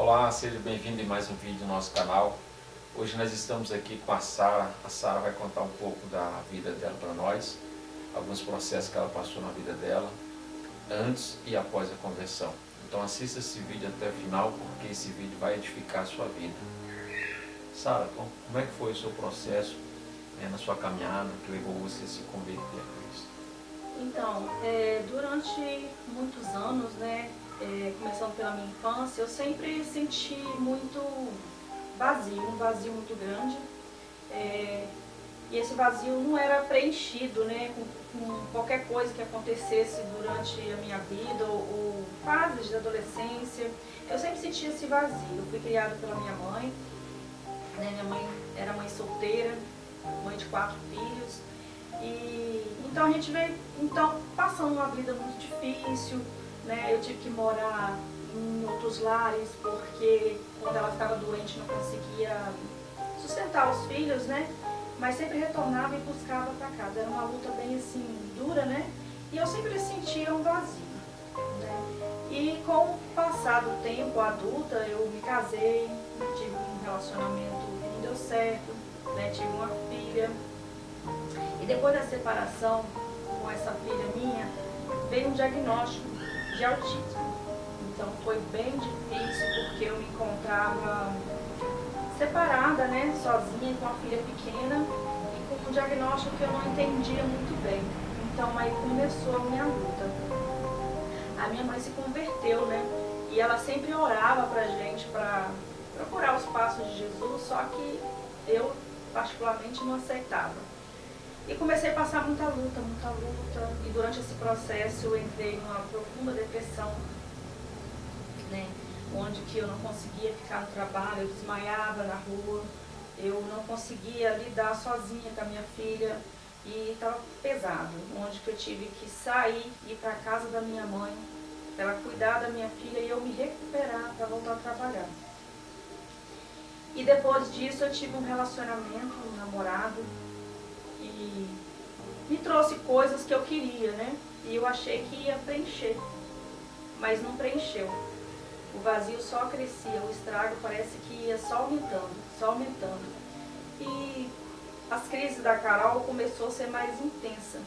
Olá, seja bem-vindo em mais um vídeo do nosso canal. Hoje nós estamos aqui com a Sara. A Sara vai contar um pouco da vida dela para nós, alguns processos que ela passou na vida dela, antes e após a conversão. Então assista esse vídeo até o final, porque esse vídeo vai edificar a sua vida. Sara, como é que foi o seu processo na sua caminhada, que levou você a se converter a Cristo? Então, durante muitos anos, começando pela minha infância, eu sempre senti muito vazio, um vazio muito grande. E esse vazio não era preenchido, com qualquer coisa que acontecesse durante a minha vida ou fases de adolescência. Eu sempre sentia esse vazio. Eu fui criada pela minha mãe, minha mãe era mãe solteira, mãe de 4 filhos. E então a gente veio passando uma vida muito difícil, Eu tive que morar em outros lares porque quando ela ficava doente não conseguia sustentar os filhos, Mas sempre retornava e buscava para casa. Era uma luta bem assim dura, E eu sempre sentia um vazio, E com o passar do tempo adulta, eu me casei, tive um relacionamento que não deu certo, Tive uma filha. E depois da separação com essa filha minha, veio um diagnóstico de autismo. Então foi bem difícil porque eu me encontrava separada, sozinha com a filha pequena e com um diagnóstico que eu não entendia muito bem. Então aí começou a minha luta. A minha mãe se converteu, E ela sempre orava pra gente para procurar os passos de Jesus, só que eu particularmente não aceitava. E comecei a passar muita luta, e durante esse processo eu entrei numa profunda depressão, Onde que eu não conseguia ficar no trabalho, eu desmaiava na rua, eu não conseguia lidar sozinha com a minha filha e estava pesado, onde que eu tive que sair, ir para a casa da minha mãe, para ela cuidar da minha filha e eu me recuperar para voltar a trabalhar. E depois disso eu tive um relacionamento, um namorado, e me trouxe coisas que eu queria, E eu achei que ia preencher, mas não preencheu. O vazio só crescia, o estrago parece que ia só aumentando. E as crises da Carol começou a ser mais intensa.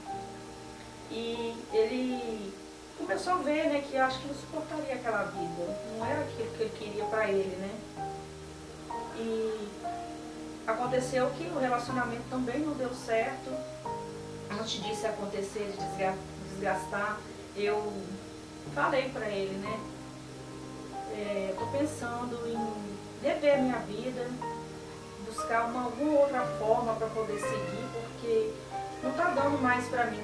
E ele começou a ver, que eu acho que não suportaria aquela vida. Não era aquilo que ele queria para ele, E aconteceu que o relacionamento também não deu certo. Antes disso acontecer, de desgastar, eu falei para ele, Estou pensando em rever a minha vida, buscar alguma outra forma para poder seguir, porque não está dando mais para mim.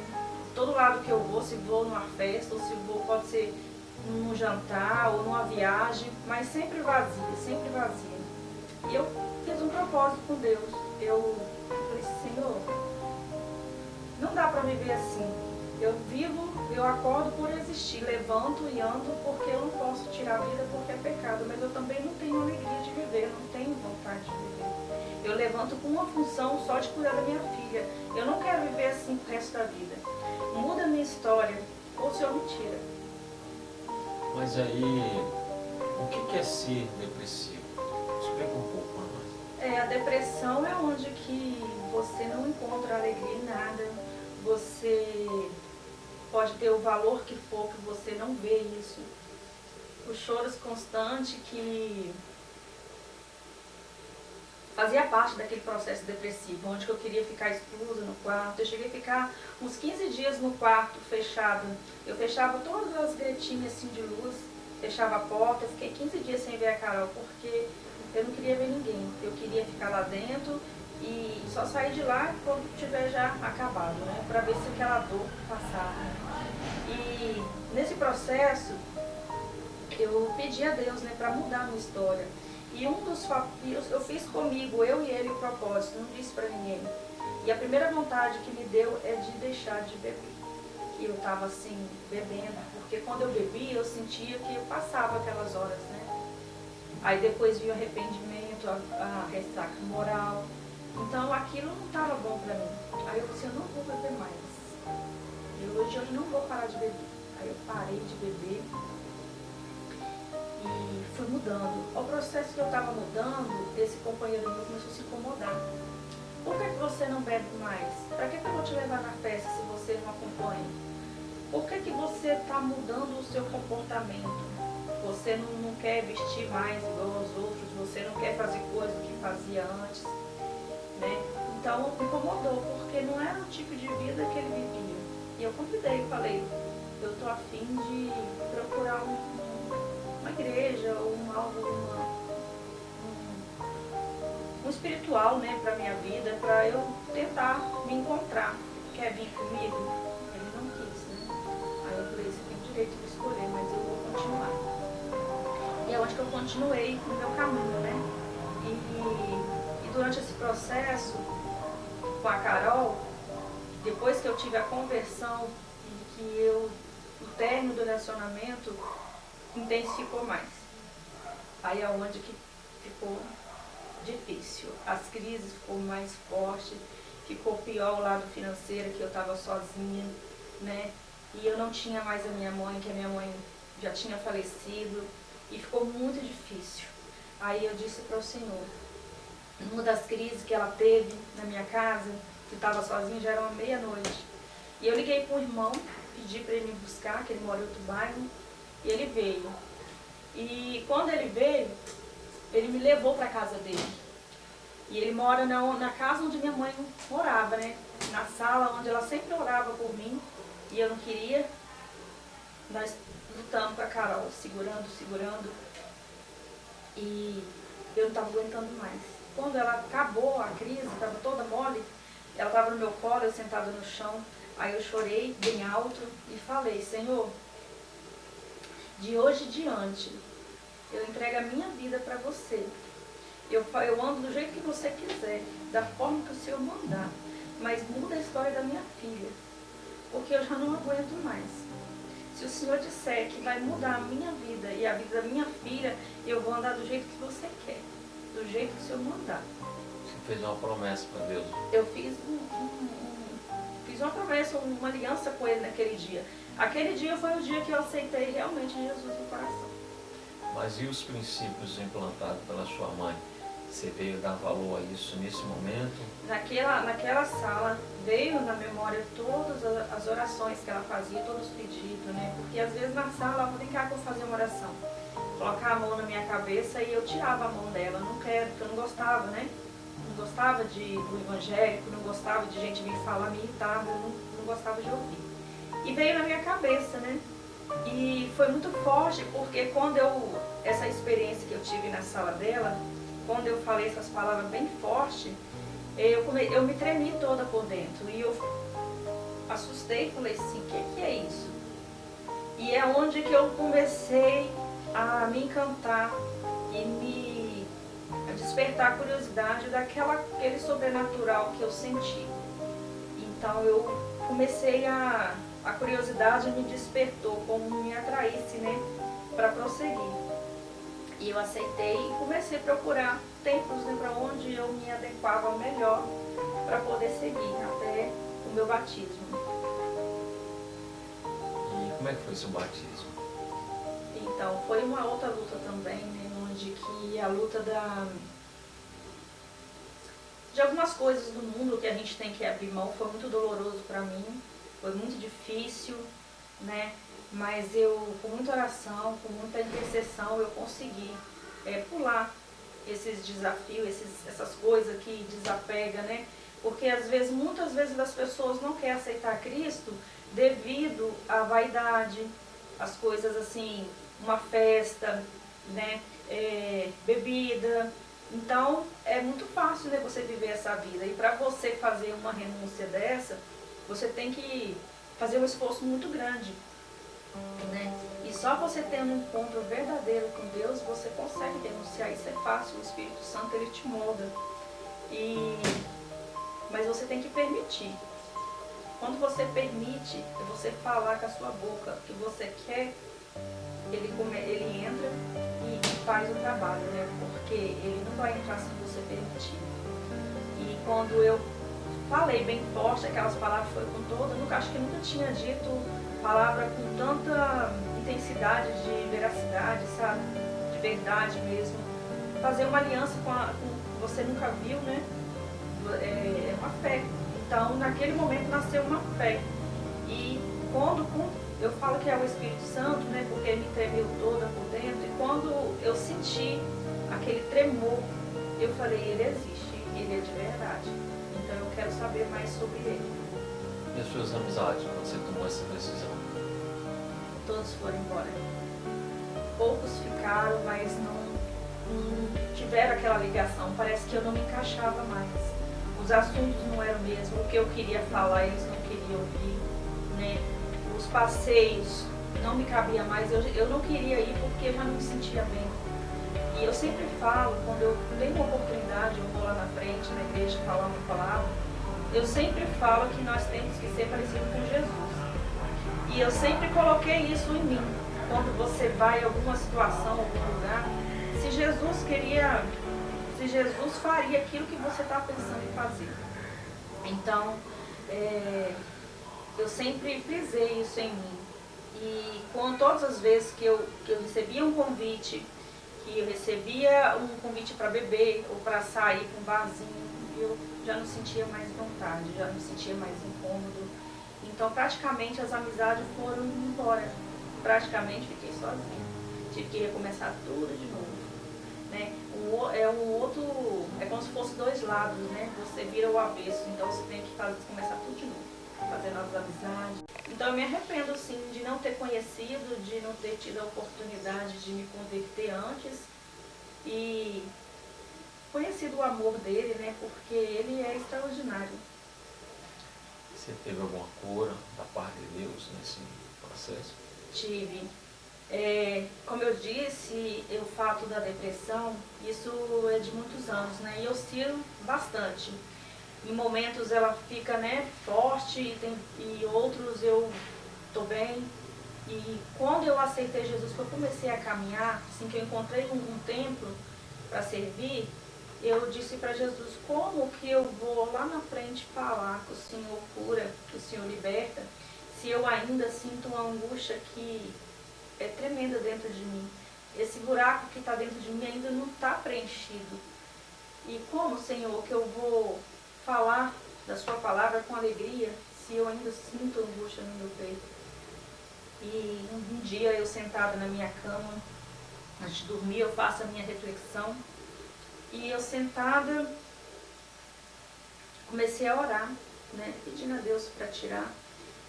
Todo lado que eu vou, se vou numa festa, ou se vou, pode ser num jantar ou numa viagem, mas sempre vazia. E eu fiz um propósito com Deus. Eu falei, Senhor, não dá para viver assim. Eu vivo, eu acordo por existir, levanto e ando porque eu não posso tirar a vida porque é pecado, mas eu também não tenho alegria de viver, eu não tenho vontade de viver. Eu levanto com uma função só de cuidar da minha filha. Eu não quero viver assim pro resto da vida. Muda a minha história, ou o Senhor me tira. Mas aí, o que é ser depressivo? Explica um pouco para nós. A depressão é onde que você não encontra alegria em nada, você pode ter o valor que for, que você não vê isso. O choro constante que fazia parte daquele processo depressivo, onde que eu queria ficar exclusa no quarto. Eu cheguei a ficar uns 15 dias no quarto, fechado. Eu fechava todas as gretinhas assim de luz, fechava a porta. Eu fiquei 15 dias sem ver a Carol, porque eu não queria ver ninguém. Eu queria ficar lá dentro e só sair de lá quando tiver já acabado, para ver se aquela dor passava. E nesse processo, eu pedi a Deus, para mudar a minha história. E eu fiz comigo, eu e ele, o propósito, não disse para ninguém. E a primeira vontade que me deu é de deixar de beber. Que eu estava assim, bebendo, porque quando eu bebia, eu sentia que eu passava aquelas horas, Aí depois vinha o arrependimento, a ressaca moral. Então aquilo não estava bom para mim. Aí eu disse, eu não vou beber mais. Hoje eu não vou parar de beber. Aí eu parei de beber e fui mudando. Olha o processo que eu estava mudando, esse companheiro meu começou a se incomodar. Por que você não bebe mais? Para que eu vou te levar na festa se você não acompanha? Por que você está mudando o seu comportamento? Você não quer vestir mais igual aos outros, você não quer fazer coisas que fazia antes, né? Então me incomodou, porque não era o tipo de vida que ele vivia. E eu convidei, falei, eu estou a fim de procurar uma igreja ou um espiritual, né, para minha vida, para eu tentar me encontrar. Quer vir comigo? Ele não quis, né? Aí eu falei, você tem o direito de escolher, mas eu vou continuar. E é onde que eu continuei no meu caminho, né? E durante esse processo com a Carol, depois que eu tive a conversão e que o término do relacionamento intensificou mais. Aí é onde que ficou difícil. As crises ficou mais forte, ficou pior o lado financeiro, que eu estava sozinha, né? E eu não tinha mais a minha mãe, que a minha mãe já tinha falecido, e ficou muito difícil. Aí eu disse para o Senhor, numa das crises que ela teve na minha casa, que estava sozinha, já era uma meia-noite. E eu liguei para um irmão, pedi para ele me buscar, que ele mora em outro bairro, e ele veio. E quando ele veio, ele me levou para a casa dele. E ele mora na casa onde minha mãe morava, né? Na sala onde ela sempre orava por mim, e eu não queria. Nós lutamos com a Carol, segurando, e eu não estava aguentando mais. Quando ela acabou a crise, estava toda mole, ela estava no meu colo, eu sentada no chão, aí eu chorei bem alto e falei, Senhor, de hoje em diante, eu entrego a minha vida para você. Eu ando do jeito que você quiser, da forma que o Senhor mandar, mas muda a história da minha filha, porque eu já não aguento mais. Se o Senhor disser que vai mudar a minha vida e a vida da minha filha, eu vou andar do jeito que você quer, do jeito que o Senhor mandar. Você fez uma promessa para Deus? Eu fiz uma promessa, uma aliança com Ele naquele dia. Aquele dia foi o dia que eu aceitei realmente Jesus no coração. Mas e os princípios implantados pela sua mãe? Você veio dar valor a isso nesse momento? Naquela sala veio na memória todas as orações que ela fazia, todos os pedidos, né? Porque às vezes na sala, vou brincar que eu fazia uma oração. Colocar a mão na minha cabeça e eu tirava a mão dela. Não quero, porque eu não gostava, né? Não gostava do evangélico, não gostava de gente vir falar, me irritava, eu não gostava de ouvir. E veio na minha cabeça, né? E foi muito forte, porque quando essa experiência que eu tive na sala dela, quando eu falei essas palavras bem fortes, eu me tremi toda por dentro. E eu assustei e falei assim, o que é isso? E é onde que eu comecei a me encantar e a despertar a curiosidade daquele sobrenatural que eu senti. Então eu comecei a curiosidade me despertou, como me atraísse, né, para prosseguir. E eu aceitei e comecei a procurar templos, né, para onde eu me adequava melhor para poder seguir até o meu batismo. E como é que foi seu batismo? Então, foi uma outra luta também, né, onde que a luta de algumas coisas do mundo que a gente tem que abrir mão foi muito doloroso para mim. Foi muito difícil, né? Mas eu, com muita oração, com muita intercessão, eu consegui pular esses desafios, essas coisas que desapega, né? Porque muitas vezes as pessoas não querem aceitar Cristo devido à vaidade, as coisas assim, uma festa, né? Bebida. Então, é muito fácil, né, você viver essa vida. E para você fazer uma renúncia dessa, você tem que fazer um esforço muito grande, né? E só você tendo um encontro verdadeiro com Deus, você consegue renunciar. Isso é fácil, o Espírito Santo ele te molda. Mas você tem que permitir. Quando você permite, você falar com a sua boca o que você quer, ele entra e faz o trabalho, né? Porque ele não vai entrar se você permitir. E quando eu falei bem forte, aquelas palavras foi com toda, acho que nunca tinha dito palavra com tanta intensidade de veracidade, sabe? De verdade mesmo. fazer uma aliança com você nunca viu, né? É uma fé. Então, naquele momento nasceu uma fé. E quando eu falo que é o Espírito Santo, né? Porque me tremeu toda por dentro. E quando eu senti aquele tremor, eu falei, ele existe, ele é de verdade. Então eu quero saber mais sobre ele. E as suas amizades, quando você tomou essa decisão? Todos foram embora. Poucos ficaram, mas não tiveram aquela ligação. Parece que eu não me encaixava mais. Os assuntos não eram mesmo. O que eu queria falar, eles não queriam ouvir, né? Os passeios não me cabia mais. Eu não queria ir porque eu já não me sentia bem. E eu sempre falo, quando eu tenho uma oportunidade, eu vou lá na frente, na igreja, falar uma palavra, eu sempre falo que nós temos que ser parecidos com Jesus. E eu sempre coloquei isso em mim. Quando você vai em alguma situação, algum lugar, se Jesus faria aquilo que você está pensando em fazer. Então, eu sempre frisei isso em mim. E com todas as vezes que eu recebia um convite, que eu recebia um convite para beber ou para sair para um barzinho, eu já não sentia mais vontade, já não sentia mais incômodo. Então, praticamente, as amizades foram embora. Praticamente, fiquei sozinha. Tive que recomeçar tudo de novo. Né? É como se fosse dois lados, né? Você vira o avesso, então você tem que começar tudo de novo. Fazer novas amizades. Então, eu me arrependo, sim, de não ter conhecido, de não ter tido a oportunidade de me converter antes. E conhecido o amor dele, né? Porque ele é extraordinário. Você teve alguma cura da parte de Deus nesse processo? Tive. Como eu disse, o fato da depressão, isso é de muitos anos, né? E eu oscilo bastante. Em momentos ela fica, né, forte e outros eu estou bem. E quando eu aceitei Jesus, que eu comecei a caminhar, assim que eu encontrei um templo para servir, eu disse para Jesus, como que eu vou lá na frente falar que o Senhor cura, que o Senhor liberta, se eu ainda sinto uma angústia que é tremenda dentro de mim. Esse buraco que está dentro de mim ainda não está preenchido. E como, Senhor, que eu vou falar da sua palavra com alegria se eu ainda sinto angústia no meu peito? E um dia eu sentada na minha cama, antes de dormir, eu faço a minha reflexão. E eu sentada, comecei a orar, né, pedindo a Deus para tirar.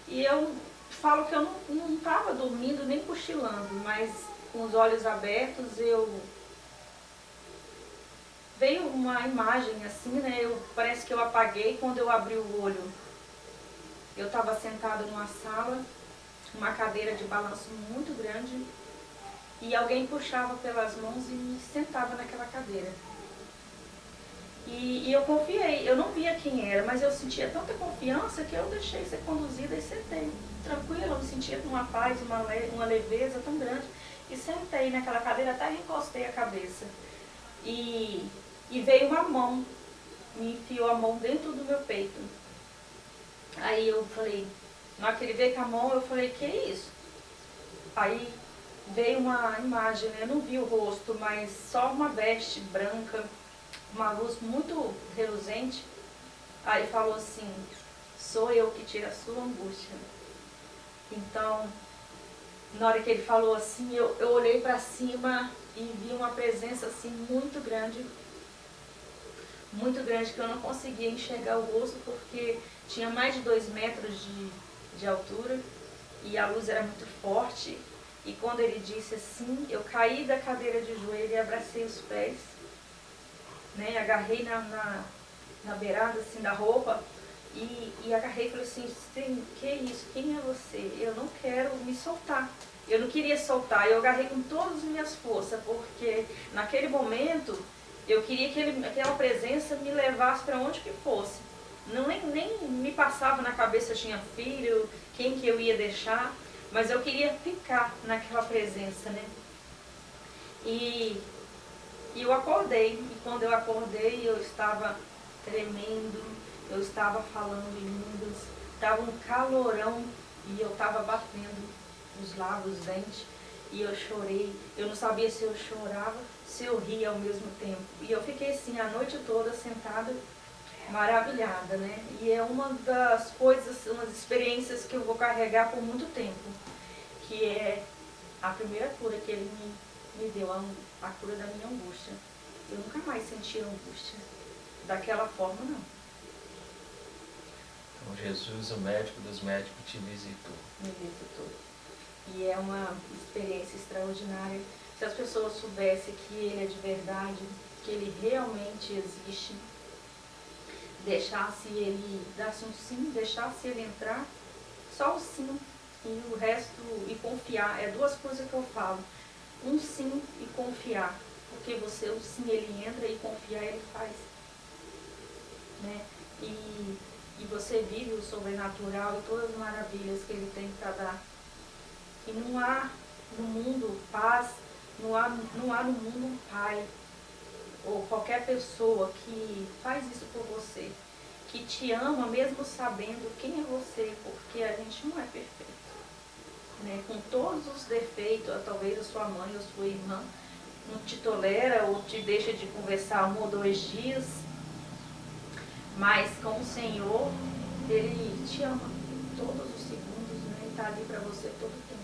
E eu falo que eu não estava dormindo nem cochilando, mas com os olhos abertos veio uma imagem assim, né, parece que eu apaguei quando eu abri o olho. Eu estava sentada numa sala, uma cadeira de balanço muito grande, e alguém puxava pelas mãos e me sentava naquela cadeira. E eu confiei, eu não via quem era, mas eu sentia tanta confiança que eu deixei ser conduzida e sentei. Tranquila, eu me sentia com uma paz, uma leveza tão grande. E sentei naquela cadeira, até encostei a cabeça. E veio uma mão, me enfiou a mão dentro do meu peito. Aí eu falei, na hora que ele veio com a mão, eu falei, que é isso? Aí veio uma imagem, né? Eu não vi o rosto, mas só uma veste branca, uma luz muito reluzente. Aí falou assim, sou eu que tiro a sua angústia. Então, na hora que ele falou assim, eu olhei para cima e vi uma presença assim muito grande, que eu não conseguia enxergar o rosto porque tinha mais de 2 metros de altura e a luz era muito forte. E quando ele disse assim, eu caí da cadeira de joelho e abracei os pés, né, agarrei na beirada assim da roupa e agarrei e falei assim, que é isso? Quem é você? Eu não quero me soltar. Eu não queria soltar, eu agarrei com todas as minhas forças, porque naquele momento eu queria que aquela presença me levasse para onde que fosse. Nem me passava na cabeça eu tinha filho, quem que eu ia deixar, mas eu queria ficar naquela presença, né? E eu acordei, e quando eu acordei eu estava tremendo, eu estava falando em línguas, estava um calorão e eu estava batendo os lábios, os dentes. e eu chorei. Eu não sabia se eu chorava, se eu ria ao mesmo tempo. E eu fiquei assim a noite toda sentada, maravilhada, né? E é uma das coisas, umas experiências que eu vou carregar por muito tempo, que é a primeira cura que ele me deu, a cura da minha angústia. Eu nunca mais senti angústia daquela forma, não. Então Jesus, o médico dos médicos, te visitou. Me visitou. E é uma experiência extraordinária. Se as pessoas soubessem que ele é de verdade, que ele realmente existe, deixasse ele, dasse um sim, deixasse ele entrar, só o sim e o resto, e confiar. É duas coisas que eu falo, um sim e confiar, porque você, o sim ele entra e confiar ele faz, né? E você vive o sobrenatural e todas as maravilhas que ele tem para dar. E não há no mundo paz, não há no mundo um pai ou qualquer pessoa que faz isso por você, que te ama mesmo sabendo quem é você, porque a gente não é perfeito, né? Com todos os defeitos, talvez a sua mãe ou sua irmã não te tolera ou te deixa de conversar 1 ou 2 dias, mas com o Senhor, Ele te ama todos os segundos, né? Ele está ali para você todo o tempo.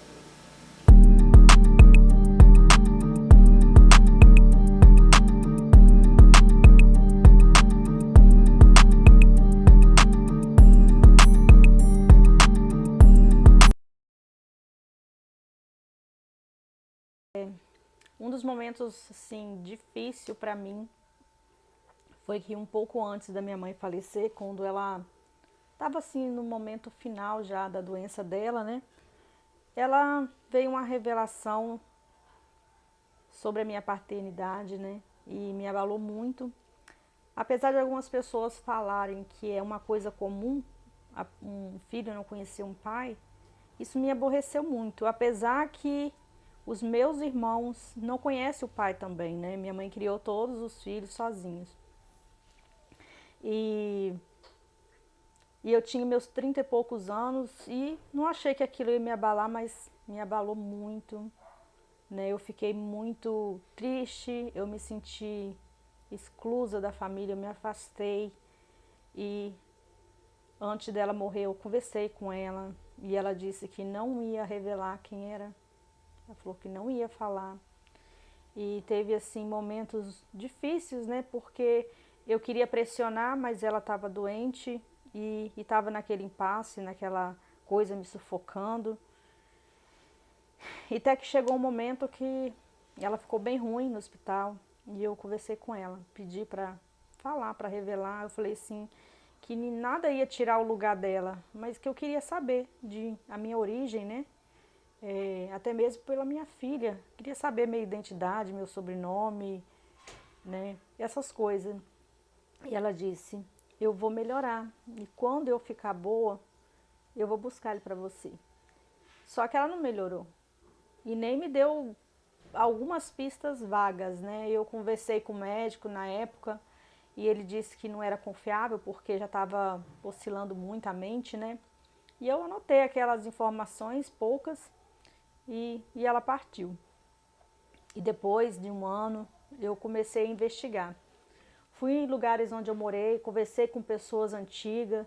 Um dos momentos, assim, difícil para mim foi que um pouco antes da minha mãe falecer, quando ela estava assim no momento final já da doença dela, né? Ela veio uma revelação sobre a minha paternidade, né? E me abalou muito. Apesar de algumas pessoas falarem que é uma coisa comum um filho não conhecer um pai, isso me aborreceu muito. Apesar que os meus irmãos não conhecem o pai também, né? Minha mãe criou todos os filhos sozinhos. E eu tinha meus 30 e poucos anos e não achei que aquilo ia me abalar, mas me abalou muito, né? Eu fiquei muito triste, eu me senti exclusa da família, eu me afastei. E antes dela morrer, eu conversei com ela e ela disse que não ia revelar quem era. Ela falou que não ia falar. E teve assim momentos difíceis, né? Porque eu queria pressionar, mas ela estava doente e estava naquele impasse, naquela coisa me sufocando. E até que chegou um momento que ela ficou bem ruim no hospital e eu conversei com ela, pedi para falar, para revelar. Eu falei assim, que nada ia tirar o lugar dela, mas que eu queria saber a minha origem, né? Até mesmo pela minha filha, queria saber minha identidade, meu sobrenome, né? Essas coisas. E ela disse, eu vou melhorar e quando eu ficar boa, eu vou buscar ele para você. Só que ela não melhorou e nem me deu algumas pistas vagas, né? Eu conversei com o médico na época e ele disse que não era confiável porque já estava oscilando muito a mente, né? E eu anotei aquelas informações, poucas, e ela partiu. E depois de um ano, eu comecei a investigar. Fui em lugares onde eu morei, conversei com pessoas antigas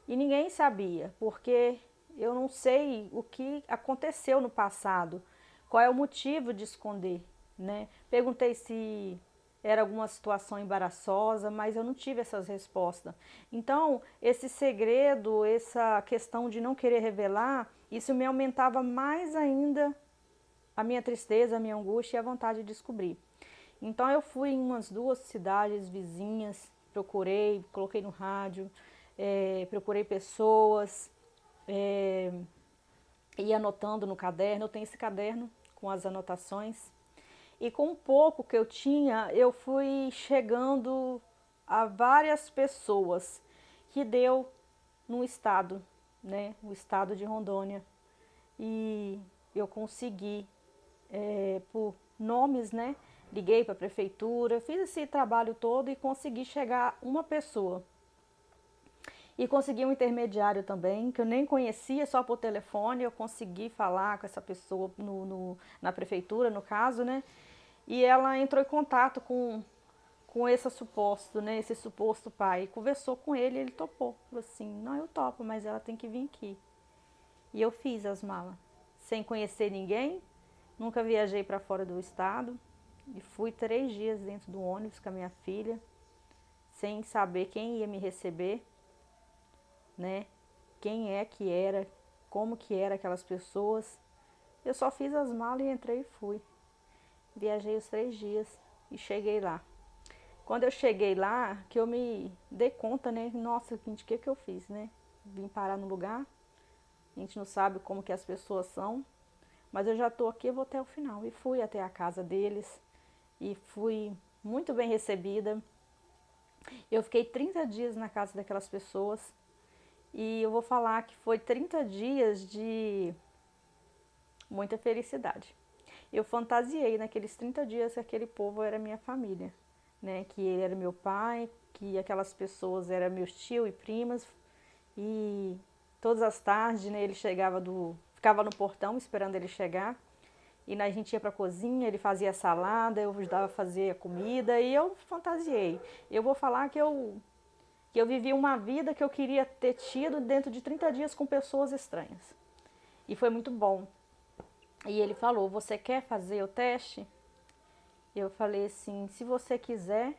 e ninguém sabia, porque eu não sei o que aconteceu no passado, qual é o motivo de esconder, né? Perguntei se era alguma situação embaraçosa, mas eu não tive essas respostas. Então, esse segredo, essa questão de não querer revelar, isso me aumentava mais ainda a minha tristeza, a minha angústia e a vontade de descobrir. Então eu fui em umas 2 cidades vizinhas, procurei, coloquei no rádio, procurei pessoas, ia anotando no caderno. Eu tenho esse caderno com as anotações. E com o pouco que eu tinha, eu fui chegando a várias pessoas que deu no estado, né? O estado de Rondônia. E eu consegui, por nomes, né? Liguei para a prefeitura, fiz esse trabalho todo e consegui chegar uma pessoa. E consegui um intermediário também, que eu nem conhecia, só por telefone. Eu consegui falar com essa pessoa na prefeitura, no caso, né? E ela entrou em contato com esse suposto, né? Esse suposto pai. Conversou com ele e ele topou. Falou assim, não, eu topo, mas ela tem que vir aqui. E eu fiz as malas, sem conhecer ninguém. Nunca viajei para fora do estado. E fui 3 dias dentro do ônibus com a minha filha, sem saber quem ia me receber, né? Quem é que era, como que era aquelas pessoas. Eu só fiz as malas e entrei e fui. Viajei os 3 dias e cheguei lá. Quando eu cheguei lá, que eu me dei conta, né? Nossa, gente, o que eu fiz, né? Vim parar no lugar, a gente não sabe como que as pessoas são, mas eu já tô aqui, eu vou até o final. E fui até a casa deles e fui muito bem recebida. Eu fiquei 30 dias na casa daquelas pessoas e eu vou falar que foi 30 dias de muita felicidade. Eu fantasiei naqueles 30 dias que aquele povo era minha família, né? Que ele era meu pai, que aquelas pessoas eram meus tios e primas. E todas as tardes, né, ele ficava no portão esperando ele chegar. E a gente ia para a cozinha, ele fazia salada, eu ajudava a fazer a comida e eu fantasiei. Eu vou falar que eu vivi uma vida que eu queria ter tido dentro de 30 dias com pessoas estranhas. E foi muito bom. E ele falou, você quer fazer o teste? Eu falei assim, se você quiser,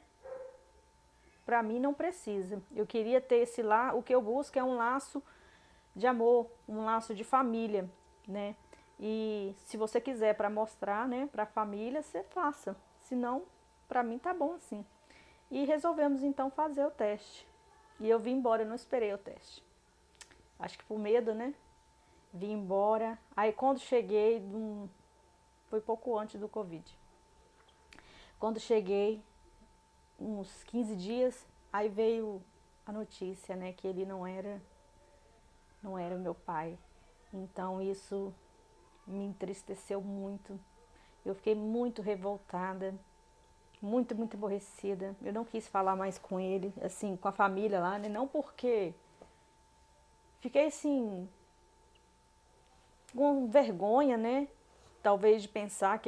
para mim não precisa. Eu queria ter esse lá, o que eu busco é um laço de amor, um laço de família, né? E se você quiser para mostrar, né, para a família, você faça. Se não, para mim tá bom assim. E resolvemos então fazer o teste. E eu vim embora, eu não esperei o teste. Acho que por medo, né? Vim embora. Aí quando cheguei, foi pouco antes do Covid. Quando cheguei, uns 15 dias, aí veio a notícia, né, que ele não era meu pai. Então isso me entristeceu muito. Eu fiquei muito revoltada, muito, muito aborrecida. Eu não quis falar mais com ele, assim, com a família lá, né? Não porque fiquei assim com vergonha, né? Talvez de pensar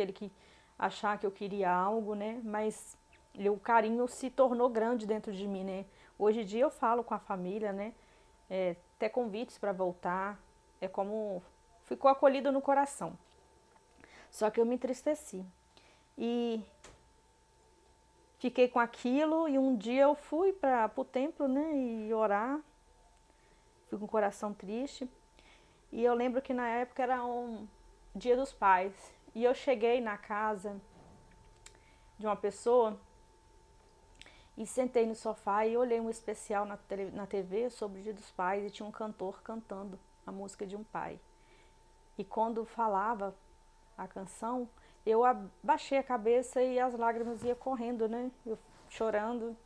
achar que eu queria algo, né? Mas o carinho se tornou grande dentro de mim, né? Hoje em dia eu falo com a família, né? Até convites para voltar. É como ficou acolhido no coração. Só que eu me entristeci. E fiquei com aquilo e um dia eu fui para o templo, né? E orar. Fui com o coração triste. E eu lembro que na época era um Dia dos Pais. E eu cheguei na casa de uma pessoa e sentei no sofá e olhei um especial na TV sobre o Dia dos Pais e tinha um cantor cantando a música de um pai. E quando falava a canção, eu abaixei a cabeça e as lágrimas iam correndo, né? Eu chorando,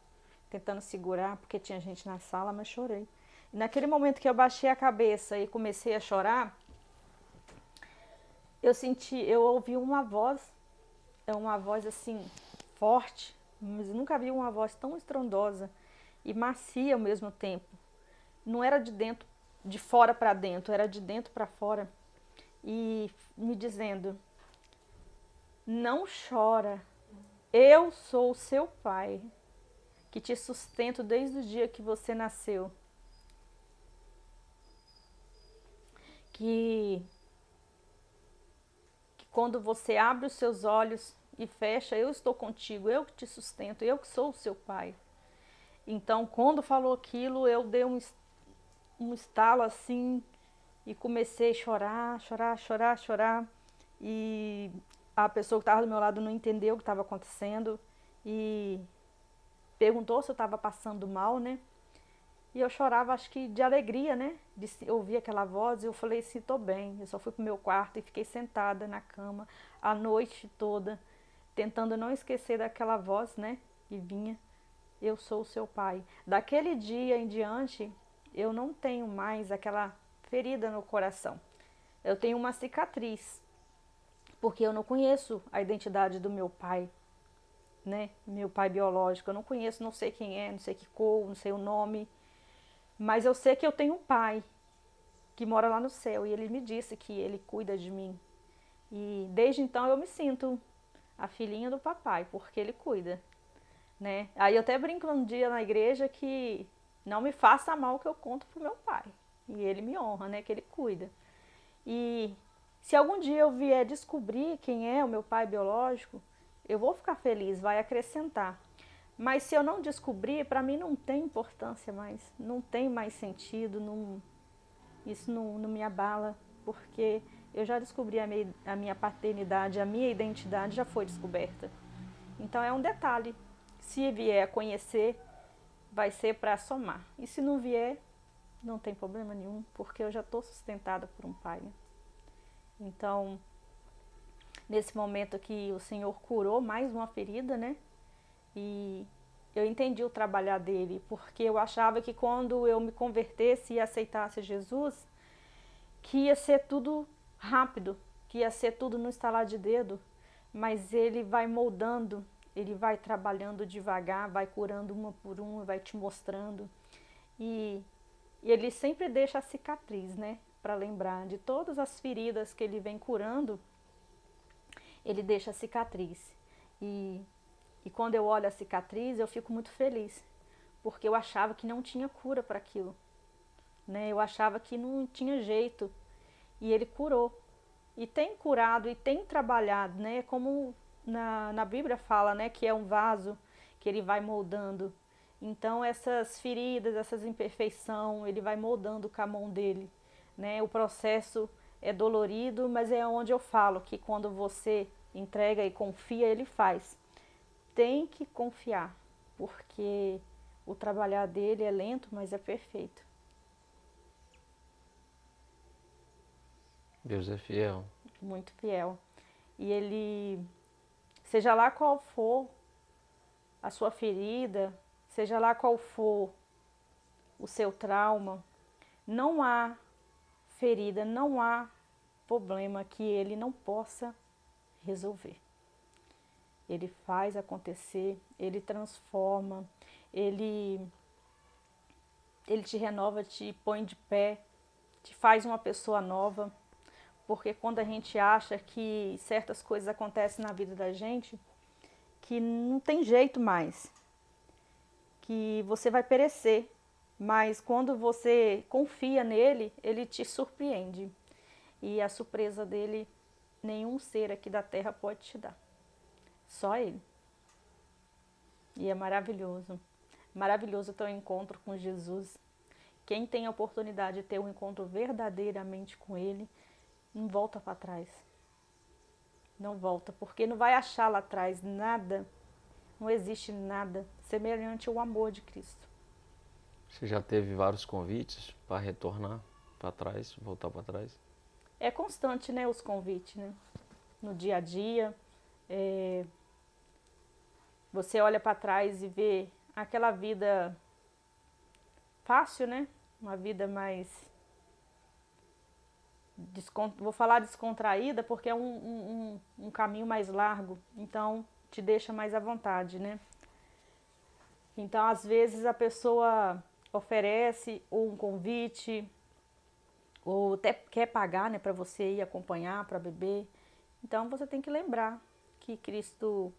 tentando segurar, porque tinha gente na sala, mas chorei. E naquele momento que eu baixei a cabeça e comecei a chorar, eu ouvi uma voz assim, forte, mas nunca vi uma voz tão estrondosa e macia ao mesmo tempo. Não era de fora para dentro, era de dentro para fora. E me dizendo, não chora, eu sou o seu pai, que te sustento desde o dia que você nasceu. Que quando você abre os seus olhos e fecha, eu estou contigo, eu que te sustento, eu que sou o seu pai. Então, quando falou aquilo, eu dei um estalo assim e comecei a chorar, chorar, chorar, chorar. E a pessoa que estava do meu lado não entendeu o que estava acontecendo e perguntou se eu estava passando mal, né? E eu chorava, acho que de alegria, né? De ouvir aquela voz. E eu falei assim, tô bem. Eu só fui pro meu quarto e fiquei sentada na cama a noite toda, tentando não esquecer daquela voz, né? Que vinha, eu sou o seu pai. Daquele dia em diante, eu não tenho mais aquela ferida no coração. Eu tenho uma cicatriz, porque eu não conheço a identidade do meu pai, né? Meu pai biológico. Eu não conheço, não sei quem é, não sei que cor, não sei o nome. Mas eu sei que eu tenho um pai que mora lá no céu e ele me disse que ele cuida de mim. E desde então eu me sinto a filhinha do papai, porque ele cuida, né? Aí eu até brinco um dia na igreja que não me faça mal que eu conto pro meu pai. E ele me honra, né? Que ele cuida. E se algum dia eu vier descobrir quem é o meu pai biológico, eu vou ficar feliz, vai acrescentar. Mas se eu não descobrir, para mim não tem importância mais, não tem mais sentido, isso não me abala, porque eu já descobri a minha paternidade, a minha identidade já foi descoberta. Então é um detalhe, se vier a conhecer, vai ser para somar. E se não vier, não tem problema nenhum, porque eu já estou sustentada por um pai, né? Então, nesse momento que o Senhor curou mais uma ferida, né? E eu entendi o trabalhar dele, porque eu achava que quando eu me convertesse e aceitasse Jesus, que ia ser tudo rápido, que ia ser tudo no estalar de dedo, mas ele vai moldando, ele vai trabalhando devagar, vai curando uma por uma, vai te mostrando. E ele sempre deixa a cicatriz, né? Para lembrar de todas as feridas que ele vem curando, ele deixa a cicatriz. E quando eu olho a cicatriz, eu fico muito feliz, porque eu achava que não tinha cura para aquilo, né? Eu achava que não tinha jeito, e ele curou. E tem curado, e tem trabalhado, né? Como na Bíblia fala, né? Que é um vaso que ele vai moldando. Então essas feridas, essas imperfeições, ele vai moldando com a mão dele, né? O processo é dolorido, mas é onde eu falo que quando você entrega e confia, ele faz. Tem que confiar, porque o trabalhar dele é lento, mas é perfeito. Deus é fiel. Muito fiel. E ele, seja lá qual for a sua ferida, seja lá qual for o seu trauma, não há ferida, não há problema que ele não possa resolver. Ele faz acontecer, ele transforma, ele te renova, te põe de pé, te faz uma pessoa nova. Porque quando a gente acha que certas coisas acontecem na vida da gente, que não tem jeito mais, que você vai perecer, mas quando você confia nele, ele te surpreende. E a surpresa dele, nenhum ser aqui da terra pode te dar. Só ele. E é maravilhoso. Maravilhoso ter um encontro com Jesus. Quem tem a oportunidade de ter um encontro verdadeiramente com ele, não volta para trás. Não volta, porque não vai achar lá atrás nada, não existe nada semelhante ao amor de Cristo. Você já teve vários convites para retornar para trás, voltar para trás? É constante, né, os convites, né? No dia a dia, você olha para trás e vê aquela vida fácil, né? Uma vida mais, vou falar descontraída, porque é um caminho mais largo, então te deixa mais à vontade, né? Então, às vezes, a pessoa oferece um convite, ou até quer pagar, né, para você ir acompanhar, para beber. Então, você tem que lembrar que Cristo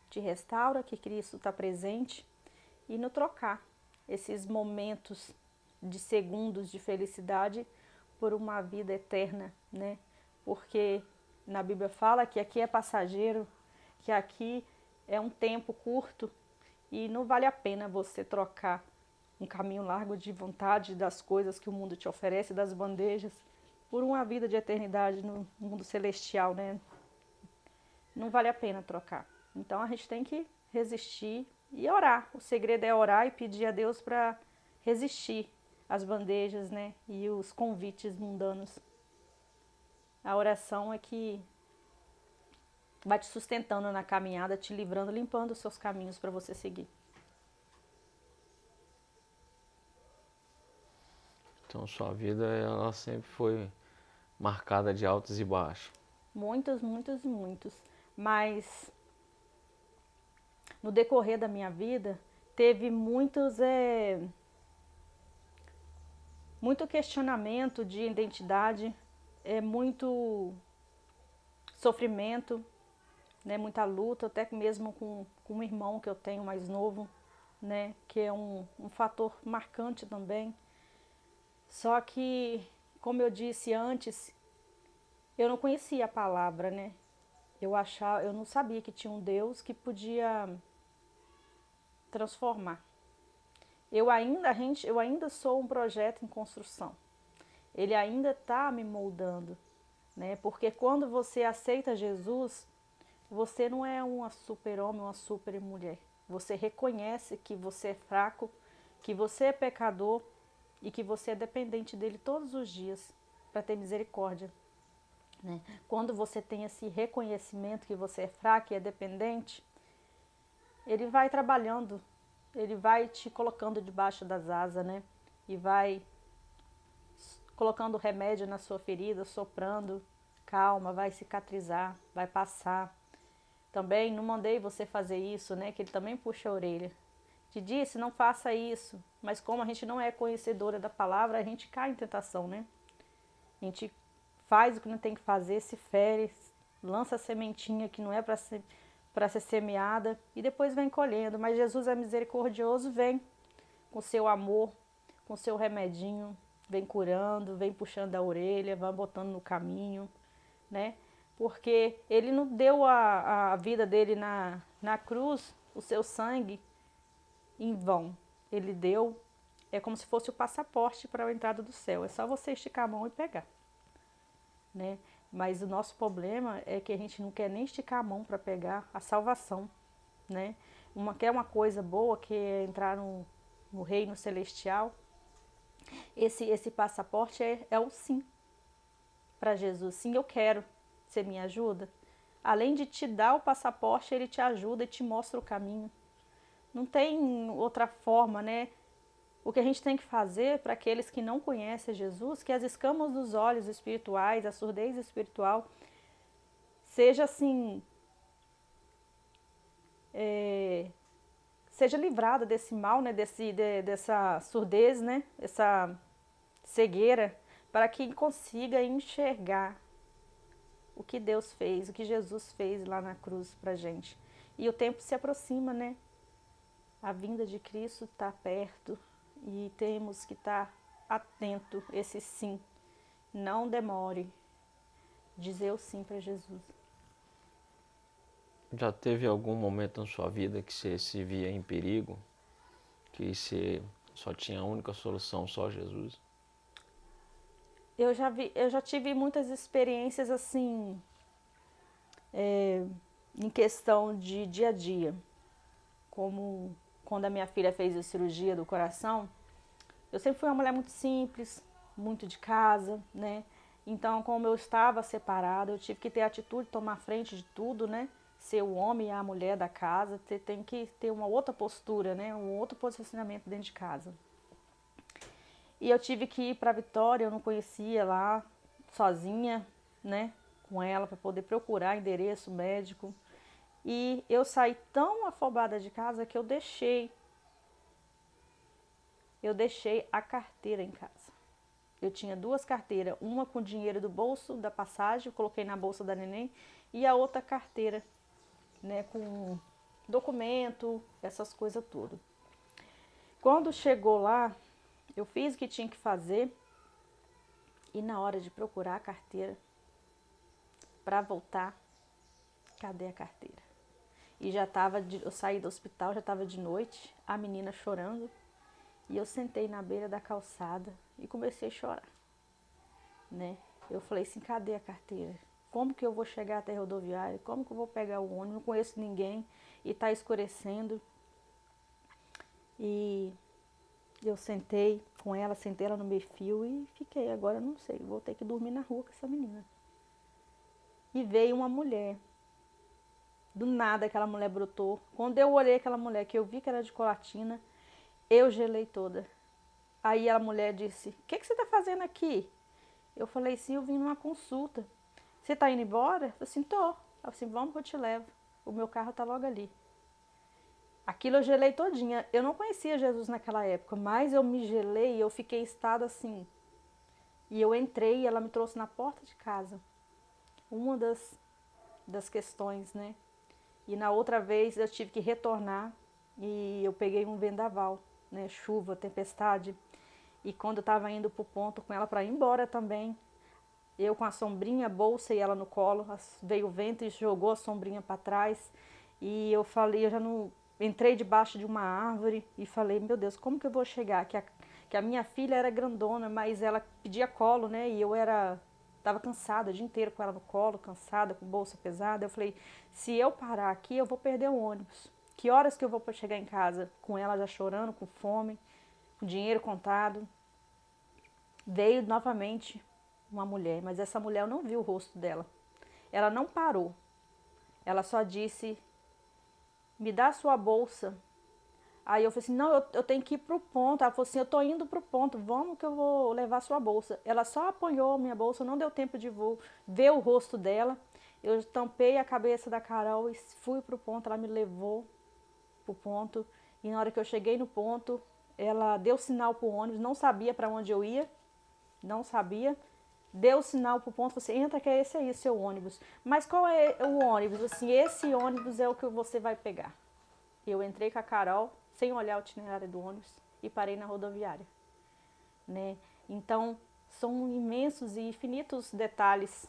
te restaura, que Cristo está presente, e não trocar esses momentos de segundos de felicidade por uma vida eterna, né? Porque na Bíblia fala que aqui é passageiro, que aqui é um tempo curto e não vale a pena você trocar um caminho largo de vontade das coisas que o mundo te oferece, das bandejas, por uma vida de eternidade no mundo celestial, né? Não vale a pena trocar. Então a gente tem que resistir e orar. O segredo é orar e pedir a Deus para resistir às bandejas, né? E os convites mundanos. A oração é que vai te sustentando na caminhada, te livrando, limpando os seus caminhos para você seguir. Então sua vida ela sempre foi marcada de altos e baixos. Muitos, muitos e muitos. Mas no decorrer da minha vida, teve muitos muito questionamento de identidade, muito sofrimento, né, muita luta, até mesmo com um irmão que eu tenho mais novo, né, que é um fator marcante também. Só que, como eu disse antes, eu não conhecia a palavra, né? Eu não sabia que tinha um Deus que podia transformar. Eu ainda sou um projeto em construção. Ele ainda está me moldando, né? Porque quando você aceita Jesus, você não é uma super-homem, uma super-mulher. Você reconhece que você é fraco, que você é pecador e que você é dependente dele todos os dias para ter misericórdia, né? Quando você tem esse reconhecimento que você é fraco e é dependente, ele vai trabalhando, ele vai te colocando debaixo das asas, né? E vai colocando remédio na sua ferida, soprando, calma, vai cicatrizar, vai passar. Também não mandei você fazer isso, né? Que ele também puxa a orelha. Te disse, não faça isso. Mas como a gente não é conhecedora da palavra, a gente cai em tentação, né? A gente faz o que não tem que fazer, se fere, lança a sementinha que não é para ser semeada e depois vem colhendo. Mas Jesus é misericordioso, vem com seu amor, com seu remedinho, vem curando, vem puxando a orelha, vai botando no caminho, né? Porque ele não deu a vida dele na cruz, o seu sangue, em vão. Ele deu, é como se fosse o passaporte para a entrada do céu. É só você esticar a mão e pegar, né? Mas o nosso problema é que a gente não quer nem esticar a mão para pegar a salvação, né? Quer uma coisa boa, que é entrar no reino celestial. Esse passaporte é o sim para Jesus. Sim, eu quero. Você me ajuda? Além de te dar o passaporte, ele te ajuda e te mostra o caminho. Não tem outra forma, né? O que a gente tem que fazer para aqueles que não conhecem Jesus, que as escamas dos olhos espirituais, a surdez espiritual, seja assim, seja livrada desse mal, né? Dessa surdez, né? Essa cegueira, para que consiga enxergar o que Deus fez, o que Jesus fez lá na cruz pra gente. E o tempo se aproxima, né? A vinda de Cristo está perto e temos que estar atento, esse sim. Não demore. Dizer o sim para Jesus. Já teve algum momento na sua vida que você se via em perigo? Que você só tinha a única solução, só Jesus? Eu já tive muitas experiências assim, em questão de dia a dia. Como quando a minha filha fez a cirurgia do coração, eu sempre fui uma mulher muito simples, muito de casa, né? Então, como eu estava separada, eu tive que ter a atitude de tomar frente de tudo, né? Ser o homem e a mulher da casa, você tem que ter uma outra postura, né? Um outro posicionamento dentro de casa. E eu tive que ir para Vitória, eu não conhecia lá, sozinha, né? Com ela, para poder procurar endereço médico. E eu saí tão afobada de casa que eu deixei a carteira em casa. Eu tinha 2 carteiras, uma com dinheiro do bolso da passagem, coloquei na bolsa da neném, e a outra carteira, né, com documento, essas coisas tudo. Quando chegou lá, eu fiz o que tinha que fazer, e na hora de procurar a carteira para voltar, cadê a carteira? E eu saí do hospital, já estava de noite, a menina chorando, e eu sentei na beira da calçada e comecei a chorar, né? Eu falei assim, cadê a carteira? Como que eu vou chegar até a rodoviária? Como que eu vou pegar o ônibus? Não conheço ninguém e está escurecendo. E eu sentei com ela, sentei ela no meio fio e fiquei. Agora eu não sei, vou ter que dormir na rua com essa menina. E veio uma mulher. Do nada aquela mulher brotou. Quando eu olhei aquela mulher, que eu vi que era de Colatina, eu gelei toda. Aí a mulher disse, o que você está fazendo aqui? Eu falei, sim, eu vim numa consulta. Você está indo embora? Eu falei assim, tô. Ela falei assim, vamos que eu te levo. O meu carro está logo ali. Aquilo eu gelei todinha. Eu não conhecia Jesus naquela época, mas eu me gelei e eu fiquei em estado assim. E eu entrei e ela me trouxe na porta de casa. Uma das questões, né? E na outra vez eu tive que retornar e eu peguei um vendaval, né? Chuva, tempestade. E quando eu estava indo pro ponto com ela para ir embora também, eu com a sombrinha, a bolsa e ela no colo, veio o vento e jogou a sombrinha para trás. E eu falei, eu já não entrei debaixo de uma árvore e falei, meu Deus, como que eu vou chegar? Que a minha filha era grandona, mas ela pedia colo, né? E eu estava cansada o dia inteiro com ela no colo, cansada, com bolsa pesada. Eu falei, se eu parar aqui, eu vou perder o ônibus. Que horas que eu vou chegar em casa? Com ela já chorando, com fome, com dinheiro contado. Veio novamente uma mulher, mas essa mulher eu não vi o rosto dela. Ela não parou. Ela só disse, me dá a sua bolsa. Aí eu falei assim, não, eu tenho que ir pro ponto. Ela falou assim, eu tô indo pro ponto, vamos que eu vou levar a sua bolsa. Ela só apanhou a minha bolsa, não deu tempo de ver o rosto dela. Eu tampei a cabeça da Carol e fui pro ponto, ela me levou pro ponto. E na hora que eu cheguei no ponto, ela deu sinal pro ônibus, não sabia para onde eu ia, não sabia. Deu sinal pro ponto, você entra que é esse aí, seu ônibus. Mas qual é o ônibus? Assim, esse ônibus é o que você vai pegar. Eu entrei com a Carol, sem olhar o itinerário do ônibus, e parei na rodoviária, né? Então, são imensos e infinitos detalhes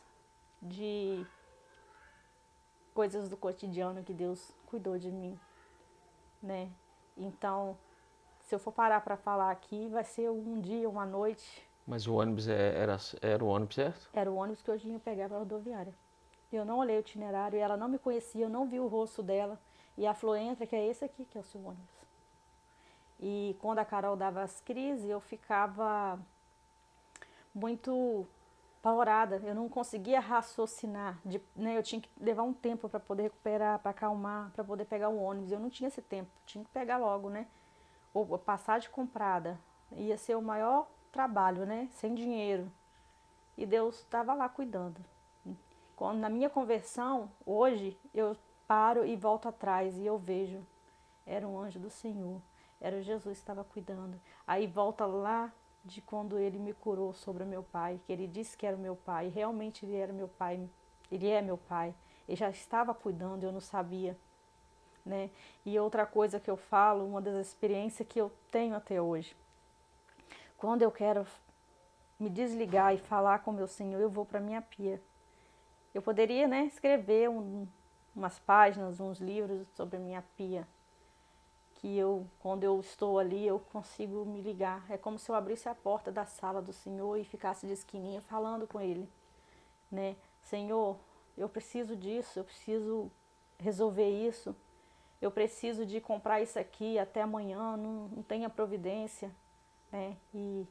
de coisas do cotidiano que Deus cuidou de mim, né? Então, se eu for parar para falar aqui, vai ser um dia, uma noite. Mas o ônibus era o ônibus certo? Era o ônibus que eu tinha que pegar para a rodoviária. Eu não olhei o itinerário, ela não me conhecia, eu não vi o rosto dela. E ela falou, entra que é esse aqui que é o seu ônibus. E quando a Carol dava as crises, eu ficava muito apavorada. Eu não conseguia raciocinar. Né, eu tinha que levar um tempo para poder recuperar, para acalmar, para poder pegar o ônibus. Eu não tinha esse tempo, tinha que pegar logo, né? Ou a passagem comprada. Ia ser o maior trabalho, né? Sem dinheiro. E Deus estava lá cuidando. Quando, na minha conversão, hoje, eu paro e volto atrás e eu vejo. Era um anjo do Senhor. Era Jesus que estava cuidando. Aí volta lá de quando ele me curou sobre o meu pai, que ele disse que era o meu pai. Realmente ele era meu pai. Ele é meu pai. Ele já estava cuidando, eu não sabia, né? E outra coisa que eu falo, uma das experiências que eu tenho até hoje. Quando eu quero me desligar e falar com o meu Senhor, eu vou para minha pia. Eu poderia, né, escrever umas páginas, uns livros sobre a minha pia. Que quando eu estou ali, eu consigo me ligar. É como se eu abrisse a porta da sala do Senhor e ficasse de esquininha falando com Ele, né? Senhor, eu preciso disso, eu preciso resolver isso, eu preciso de comprar isso aqui até amanhã, não tenho a providência, né? E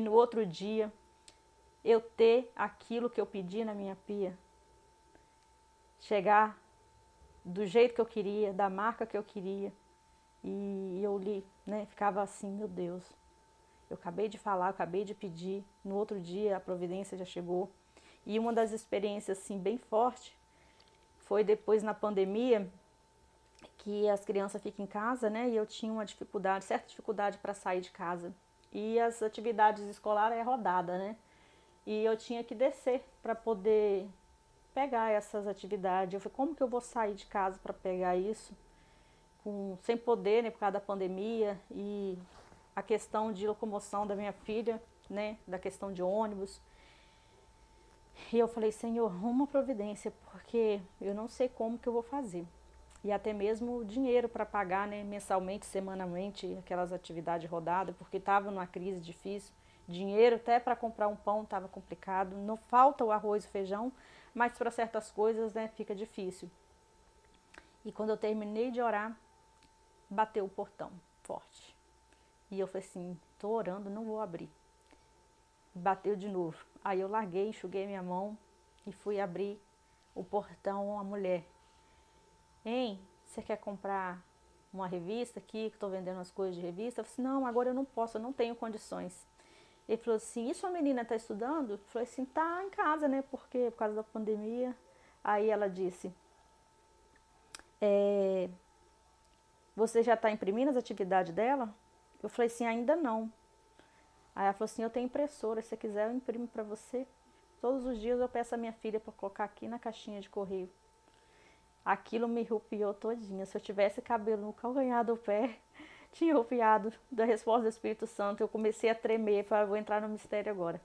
no outro dia, eu ter aquilo que eu pedi na minha pia, chegar do jeito que eu queria, da marca que eu queria. E eu li, né, ficava assim, meu Deus, eu acabei de falar, eu acabei de pedir, no outro dia a providência já chegou. E uma das experiências assim bem forte foi depois na pandemia, que as crianças ficam em casa, né, e eu tinha uma dificuldade, certa dificuldade para sair de casa. E as atividades escolares é rodada, né, e eu tinha que descer para poder pegar essas atividades. Eu falei, como que eu vou sair de casa para pegar isso? Sem poder, né, por causa da pandemia e a questão de locomoção da minha filha, né, da questão de ônibus. E eu falei, Senhor, arruma providência, porque eu não sei como que eu vou fazer. E até mesmo dinheiro para pagar, né, mensalmente, semanalmente, aquelas atividades rodadas, porque estava numa crise difícil. Dinheiro até para comprar um pão estava complicado. Não falta o arroz e o feijão, mas para certas coisas, né, fica difícil. E quando eu terminei de orar, bateu o portão forte. E eu falei assim, tô orando, não vou abrir. Bateu de novo. Aí eu larguei, enxuguei minha mão e fui abrir o portão a mulher. Hein, você quer comprar uma revista aqui, que estou vendendo as coisas de revista? Eu falei assim, não, agora eu não posso, eu não tenho condições. Ele falou assim, e sua menina está estudando? Eu falei assim, tá em casa, né, por causa da pandemia. Aí ela disse, você já está imprimindo as atividades dela? Eu falei assim, ainda não. Aí ela falou assim, eu tenho impressora, se você quiser eu imprimo para você. Todos os dias eu peço a minha filha para colocar aqui na caixinha de correio. Aquilo me arrepiou todinha. Se eu tivesse cabelo no calcanhar do pé, tinha arrepiado da resposta do Espírito Santo. Eu comecei a tremer, falei, vou entrar no mistério agora.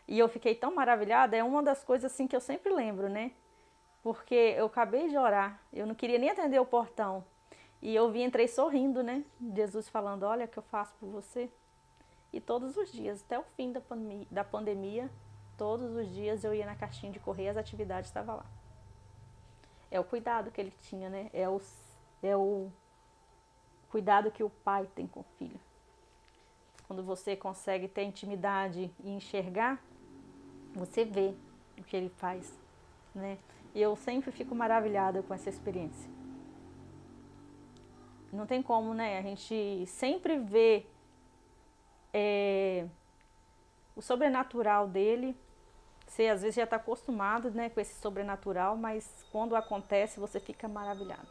E eu fiquei tão maravilhada, é uma das coisas assim que eu sempre lembro, né? Porque eu acabei de orar, eu não queria nem atender o portão. E eu entrei sorrindo, né? Jesus falando, olha o que eu faço por você. E todos os dias, até o fim da pandemia, todos os dias eu ia na caixinha de correio, as atividades estavam lá. É o cuidado que ele tinha, né? É o cuidado que o pai tem com o filho. Quando você consegue ter intimidade e enxergar, você vê o que ele faz, né? E eu sempre fico maravilhada com essa experiência. Não tem como, né? A gente sempre vê o sobrenatural dele. Você às vezes já está acostumado, né, com esse sobrenatural, mas quando acontece você fica maravilhado.